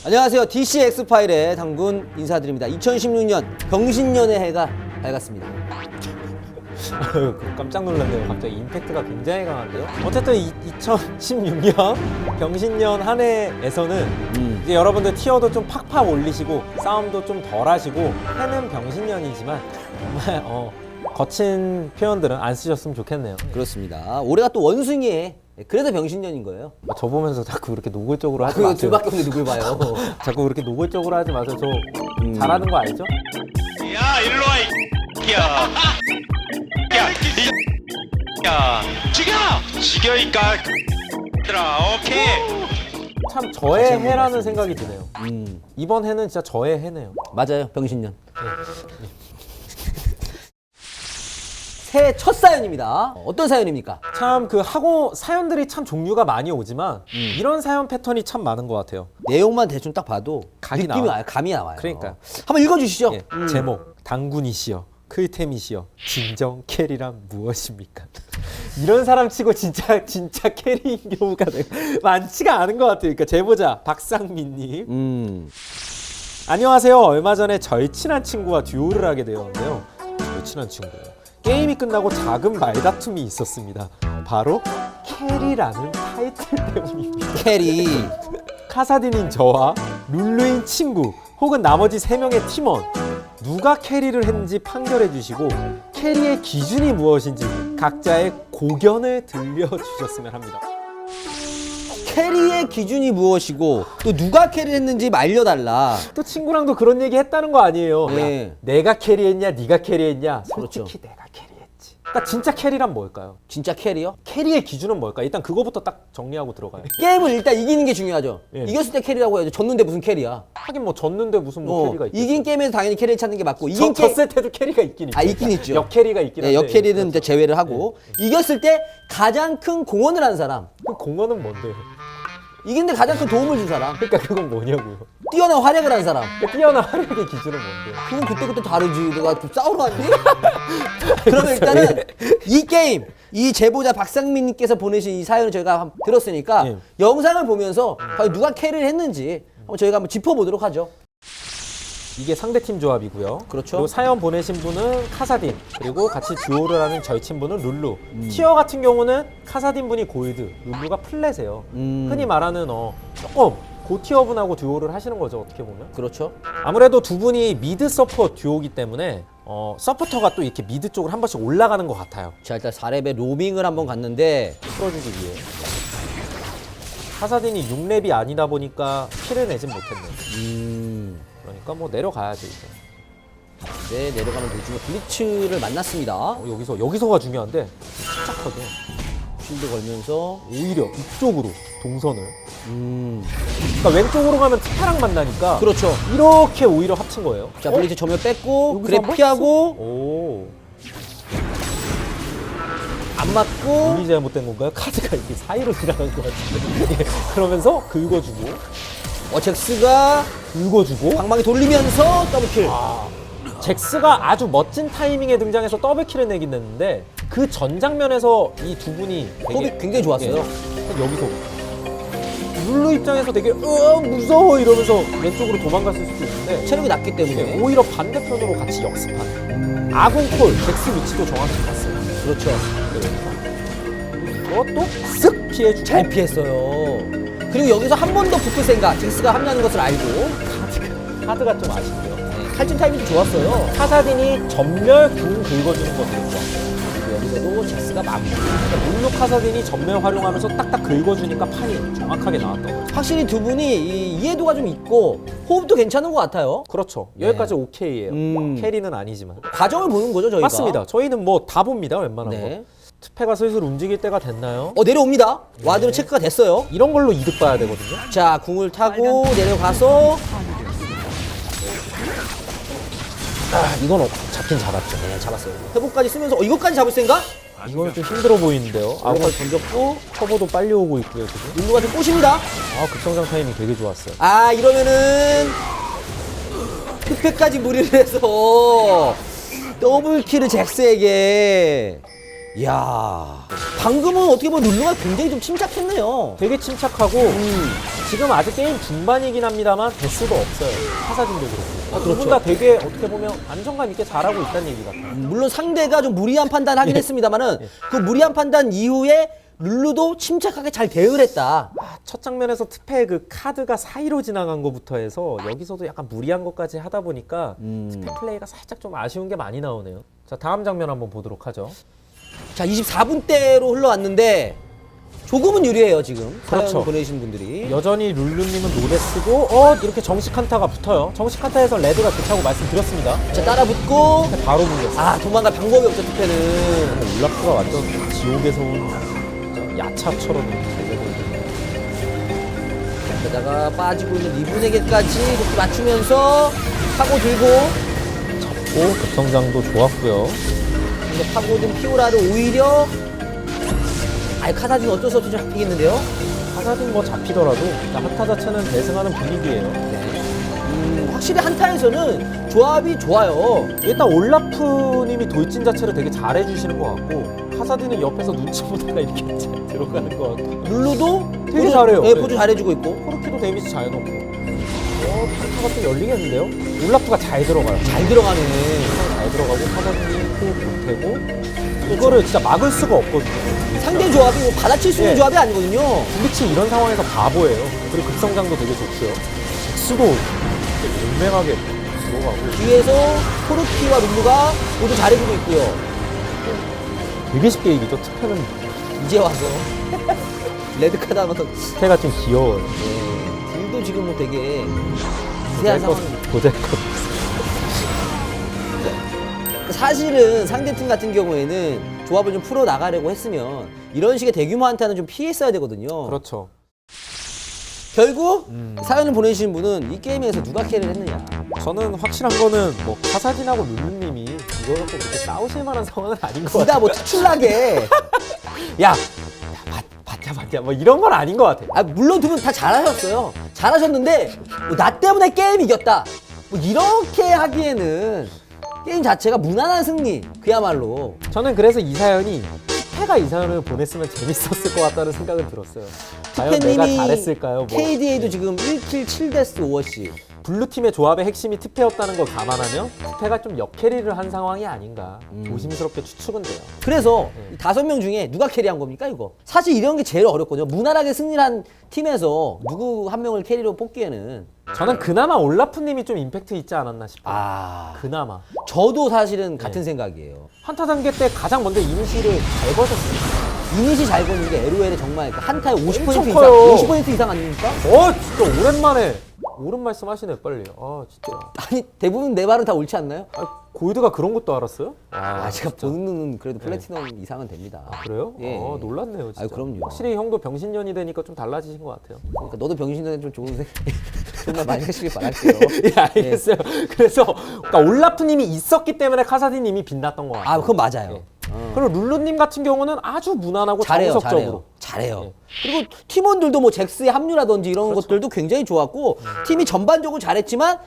안녕하세요. DC 엑스파일의 당군 인사드립니다. 2016년 병신년의 해가 밝았습니다. 깜짝 놀랐네요. 갑자기 임팩트가 굉장히 강한데요. 어쨌든 2016년 병신년 한 해에서는 이제 여러분들 티어도 좀 팍팍 올리시고 싸움도 좀 덜 하시고 해는 병신년이지만 정말 거친 표현들은 안 쓰셨으면 좋겠네요. 그렇습니다. 올해가 또 원숭이에 그래서 병신년인 거예요. 저 보면서 자꾸 그렇게 노골적으로 하지 그거 마세요. 둘밖에 없는데 누굴 봐요. 자꾸 그렇게 노골적으로 하지 마세요. 저 잘하는 거 알죠? 야 일로 와 야. 야 죽여 이 깔들아. 오케이. 참 저의 해라는 생각이 드네요. 이번 해는 진짜 저의 해네요. 맞아요. 병신년. 새해 첫 사연입니다. 어떤 사연입니까? 참 사연들이 참 종류가 많이 오지만 이런 사연 패턴이 참 많은 것 같아요. 내용만 대충 딱 봐도 각이 느낌이 나와요. 와요. 감이 나와요. 그러니까요. 한번 읽어주시죠. 예, 제목 당군이시여 클템이시여 진정 캐리란 무엇입니까? 이런 사람 치고 진짜 캐리인 경우가 많지가 않은 것 같아요. 그러니까 제보자 박상민님. 안녕하세요. 얼마 전에 절친한 친구와 듀오를 하게 되었는데요. 절친한 친구예요. 게임이 끝나고 작은 말다툼이 있었습니다. 바로 캐리라는 타이틀 때문입니다. 캐리. 카사딘인 저와 룰루인 친구 혹은 나머지 3명의 팀원 누가 캐리를 했는지 판결해 주시고 캐리의 기준이 무엇인지 각자의 고견을 들려주셨으면 합니다. 캐리의 기준이 무엇이고 또 누가 캐리를 했는지 알려달라. 또 친구랑도 그런 얘기 했다는 거 아니에요. 네. 야, 내가 캐리했냐 네가 캐리했냐. 솔직히 그렇죠. 내가 캐리했지. 그러니까 진짜 캐리란 뭘까요? 진짜 캐리요? 캐리의 기준은 뭘까? 일단 그거부터 딱 정리하고 들어가요. 게임을 일단 이기는 게 중요하죠. 예. 이겼을 때 캐리라고 해야죠. 졌는데 무슨 캐리야. 하긴 뭐 졌는데 무슨 뭐 캐리가 있겠어. 이긴 게임에서 당연히 캐리를 찾는 게 맞고 이긴 졌을 때도 캐리가 있긴 있죠. 있긴 있죠. 역캐리가 있긴 네, 한데 역캐리는 이제 제외를 하고 이겼을 때 가장 큰 공헌을 한 사람, 그 공헌은 뭔데요? 이긴데 가장 큰 도움을 준 사람, 그러니까 그건 뭐냐고요? 뛰어난 활약을 한 사람. 그러니까 뛰어난 활약의 기준은 뭔데요? 그건 그때그때 다르지. 내가 싸우러 왔니? 그러면 일단은 이 게임, 이 제보자 박상민님께서 보내신 이 사연을 저희가 한번 들었으니까 예. 영상을 보면서 과연 누가 캐리를 했는지 한번 저희가 한번 짚어보도록 하죠. 이게 상대팀 조합이고요. 그렇죠. 그리고 사연 보내신 분은 카사딘, 그리고 같이 듀오를 하는 절친 분은 룰루. 티어 같은 경우는 카사딘 분이 골드, 룰루가 플랫이에요. 흔히 말하는 조금 고티어 분하고 듀오를 하시는 거죠, 어떻게 보면. 그렇죠. 아무래도 두 분이 미드 서포 듀오이기 때문에 서포터가 또 이렇게 미드 쪽으로 한 번씩 올라가는 것 같아요. 자, 일단 4렙에 로밍을 한번 갔는데 풀어주기 위해. 카사딘이 6렙이 아니다 보니까 킬을 내진 못했네요. 그러니까 뭐 내려가야죠 이제. 네, 내려가는 도중에 블리츠를 만났습니다. 여기서가 중요한데 침착하게 쉴드 걸면서 오히려 이쪽으로 동선을. 그러니까 왼쪽으로 가면 티파랑 만나니까. 그렇죠. 이렇게 오히려 합친 거예요. 자, 블리츠 전면 뺐고 여기서 그래 한번 피하고 오. 안 맞고 운이 잘못된 건가요? 카드가 이렇게 사이로 지나간 것 같은데. 예, 그러면서 긁어주고 잭스가 방망이 돌리면서 더블킬. 잭스가 아주 멋진 타이밍에 등장해서 더블킬을 내긴 했는데 그 전 장면에서 이 두 분이 호흡이 굉장히 좋았어요. 여기서 룰루 입장에서 되게 무서워 이러면서 왼쪽으로 도망갔을 수도 있는데 체력이 낮기 때문에 오히려 반대편으로 같이 역습하는 아군콜 잭스 위치도 정확히 봤어요. 그렇죠. 이것도 쓱 피해주고 잘 피했어요. 그리고 여기서 한 번 더 붙을 생각. 잭스가 합류하는 것을 알고 카드가 좀 아쉽네요. 탈진 타이밍도 좋았어요. 카사딘이 전멸 궁 긁어주는 것도 좋았어요. 그리고 여기서도 잭스가 마무리. 룰루 카사딘이 전멸 활용하면서 딱딱 긁어주니까 판이 정확하게 나왔던 거죠. 확실히 두 분이 이 이해도가 좀 있고 호흡도 괜찮은 것 같아요. 그렇죠. 네. 여기까지 오케이예요. 음. 캐리는 아니지만. 과정을 보는 거죠, 저희가. 맞습니다. 저희는 뭐 다 봅니다. 웬만한 네. 거. 투패가 슬슬 움직일 때가 됐나요? 내려옵니다. 네. 와드로 체크가 됐어요. 이런 걸로 이득 봐야 되거든요. 자, 궁을 타고 내려가서 이건 잡긴 잡았죠. 네, 잡았어요. 회복까지 쓰면서 이것까지 잡을 생각? 이거는 좀 힘들어 보이는데요. 아웃을 던졌고 터보도 빨리 오고 있고요. 지금. 룰루가 좀 꼬십니다. 급성장 타이밍 되게 좋았어요. 이러면은 흑패까지 무리를 해서 더블킬을 잭스에게. 이야. 방금은 어떻게 보면 룰루가 굉장히 좀 침착했네요. 되게 침착하고 지금 아직 게임 중반이긴 합니다만 데스도 없어요. 카사딘도 그렇고. 그렇죠. 두분 다 되게 어떻게 보면 안정감 있게 잘하고 있다는 얘기 같아요. 물론 상대가 좀 무리한 판단을 하긴 했습니다만은 그 무리한 판단 이후에 룰루도 침착하게 잘 대응을 했다. 첫 장면에서 특패 그 카드가 사이로 지나간 것부터 해서 여기서도 약간 무리한 것까지 하다 보니까 특패 플레이가 살짝 좀 아쉬운 게 많이 나오네요. 자, 다음 장면 한번 보도록 하죠. 자, 24분대로 흘러왔는데 조금은 유리해요, 지금. 그렇죠. 사연 보내신 분들이. 여전히 룰루님은 노데스고 이렇게 정식 한타가 붙어요. 정식 한타에서 레드가 좋다고 말씀드렸습니다. 자, 따라 붙고 바로 불렸어요. 아, 도망갈 방법이 없죠, 투패는. 울라프가 완전 지옥에서 온 야차처럼 이렇게 달려보이네요. 게다가 빠지고 있는 리분에게까지 이렇게 맞추면서 파고 들고 오, 급성장도 좋았고요. 근데 파고든 피오라를 오히려 카사딘 어쩔 수 없이 좀 잡히겠는데요? 카사딘 뭐 잡히더라도 한타 자체는 대승하는 분위기예요. 확실히 한타에서는 조합이 좋아요. 일단 올라프님이 돌진 자체를 되게 잘해주시는 것 같고 카사딘은 옆에서 눈치 보다가 이렇게 잘 들어가는 것 같고 룰루도 되게 잘해요. 네, 네. 보조 잘해주고 있고 코르키도 데미지 잘 넣고 한타가 또 열리겠는데요? 올라프가 잘 들어가요. 잘 들어가네. 잘 들어가고 카사딘이 호흡 못하고 이거를 진짜 막을 수가 없거든요. 상대 조합이 뭐 받아칠 수 있는 네. 조합이 아니거든요. 블리치 이런 상황에서 바보예요. 그리고 급성장도 되게 좋고요. 잭스도 용맹하게 들어가고 뒤에서 코르키와 룰루가 모두 잘해주고 있고요. 되게 쉽게 이기죠. 특패는 이제 와서 레드카드 하면서 특패가 좀 귀여워요. 딜도 지금 뭐 되게 미세한 상황. 보잘것 사실은 상대팀 같은 경우에는 조합을 좀 풀어 나가려고 했으면 이런 식의 대규모 한타는 좀 피했어야 되거든요. 그렇죠. 결국 사연을 보내주신 분은 이 게임에서 누가 캐리를 했느냐. 저는 확실한 거는 뭐 카사딘하고 룰루님이 이거 갖고 그렇게 싸우실 만한 상황은 아닌 것 둘 같아요. 다 뭐 특출나게 야, 받자 뭐 이런 건 아닌 것 같아요. 물론 두 분 다 잘하셨어요. 잘하셨는데 뭐 나 때문에 게임 이겼다. 뭐 이렇게 하기에는 게임 자체가 무난한 승리. 그야말로. 저는 그래서 이 사연이 특패가 이 사연을 보냈으면 재밌었을 것 같다는 생각은 들었어요. 과연 내가 특패님이 잘했을까요? 뭐. KDA도 지금 1킬 7데스 5어시. 블루팀의 조합의 핵심이 특패였다는 걸 감안하면 특패가 좀 역캐리를 한 상황이 아닌가 조심스럽게 추측은 돼요. 그래서 이 5명 중에 누가 캐리한 겁니까 이거? 사실 이런 게 제일 어렵거든요. 무난하게 승리를 한 팀에서 누구 한 명을 캐리로 뽑기에는 저는 그나마 올라프님이 좀 임팩트 있지 않았나 싶어요. 그나마. 저도 사실은 같은 생각이에요. 한타 단계 때 가장 먼저 이니시를 잘 거셨어요. 이니시 잘 거는 게 LOL에 정말 한타에 50% 엄청 이상, 커요. 50% 이상 아닙니까? 진짜 오랜만에 옳은 말씀 하시네 빨리. 진짜. 아니 대부분 내 말은 다 옳지 않나요? 골드가 그런 것도 알았어요? 제가 보는 눈은 그래도 플래티넘 이상은 됩니다. 그래요? 예. 놀랐네요 진짜. 그럼요. 확실히 형도 병신년이 되니까 좀 달라지신 것 같아요. 그러니까 너도 병신년에 좀 좋은 정말 많이 하시길 바랄게요. 예, 알겠어요. 그래서 그러니까 올라프님이 있었기 때문에 카사딘님이 빛났던 것 같아요. 그건 맞아요. 예. 그리고 룰루님 같은 경우는 아주 무난하고 잘해요, 정석적으로. 잘해요. 예. 그리고 팀원들도 뭐 잭스의 합류라든지 이런 것들도 굉장히 좋았고 팀이 전반적으로 잘했지만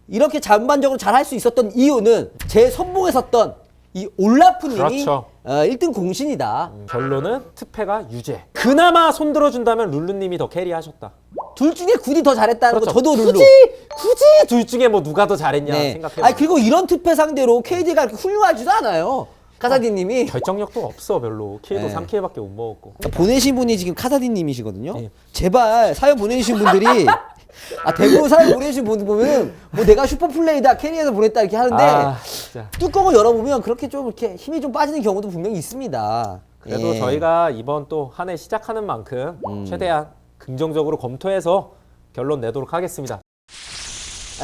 이렇게 전반적으로 잘할 수 있었던 이유는 제 선봉에 섰던 이 올라프님이 그렇죠. 1등 공신이다. 결론은 특패가 유죄. 그나마 손들어준다면 룰루님이 더 캐리하셨다. 둘 중에 굳이 더 잘했다는 거 저도 룰루. 굳이 둘 중에 뭐 누가 더 잘했냐 네. 생각해요. 그리고 이런 투패 상대로 KD가 그렇게 훌륭하지도 않아요. 카사딘님이 결정력도 없어 별로. K도 네. 3K밖에 못 먹었고. 보내신 분이 지금 카사딘님이시거든요. 네. 제발 사연 보내주신 분들이 대부분 사연 보내주신 분들 보면 뭐 내가 슈퍼플레이다 캐리해서 보냈다 이렇게 하는데 진짜. 뚜껑을 열어보면 그렇게 좀 이렇게 힘이 좀 빠지는 경우도 분명히 있습니다. 그래도 예. 저희가 이번 또 한 해 시작하는 만큼 최대한 긍정적으로 검토해서 결론 내도록 하겠습니다.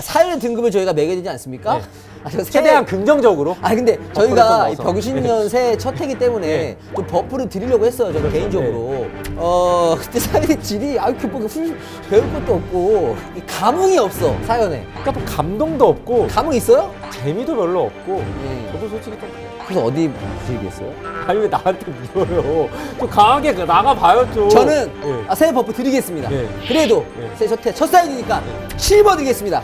사연의 등급을 저희가 매겨지지 않습니까? 네. 제가 최대한 긍정적으로. 근데 좀 저희가 이 넣어서. 병신년 새해 첫 해기 때문에 네. 좀 버프를 드리려고 했어요. 저는 개인적으로. 그때 사연의 질이 배울 것도 없고 이 감흥이 없어 사연에. 그러니까 또 감동도 없고 감흥 있어요? 재미도 별로 없고. 예. 저도 솔직히 좀 그래요. 그래서 어디 드리겠어요? 아니 왜 나한테 물어요? 좀 강하게 나가봐요 좀. 저는 예. 새해 버프 드리겠습니다. 예. 그래도 예. 새해 첫 사연이니까 7번 드리겠습니다.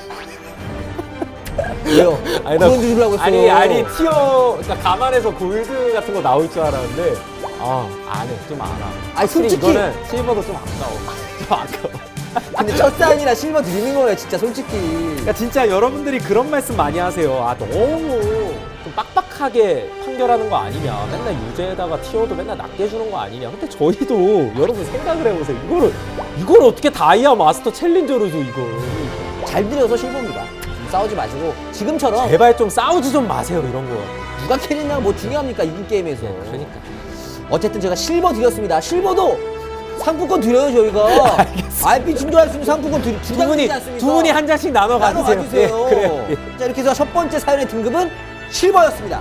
왜요? 아니, 나- 그런 주려고 했어요. 아니 티어 그러니까 감안해서 골드 같은 거 나올 줄 알았는데 안 해. 좀 안 와. 아니, 솔직히- 이거는 실버도 좀 아까워. 좀 아까워. 근데 첫 사인이라 실버 드리는 거예요, 진짜 솔직히. 그러니까 진짜 여러분들이 그런 말씀 많이 하세요. 너무 좀 빡빡하게 판결하는 거 아니냐. 맨날 유죄에다가 티어도 맨날 낮게 주는 거 아니냐. 근데 저희도 여러분 생각을 해보세요. 이걸 어떻게 다이아 마스터 챌린저로 줘 이걸. 잘 들여서 실버입니다. 싸우지 마시고 지금처럼 제발 좀 싸우지 좀 마세요 이런 거. 누가 캐리냐가 뭐 중요합니까, 이긴 게임에서. 그러니까. 어쨌든 제가 실버 드렸습니다. 실버도 상품권 드려요, 저희가. RP 충전할 수 있는 상품권 두 장 드리지 않습니까? 두 분이 한 장씩 나눠 가지세요. 가지세요. 그래요. 예. 자, 이렇게 해서 첫 번째 사연의 등급은 실버였습니다.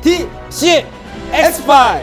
D C X5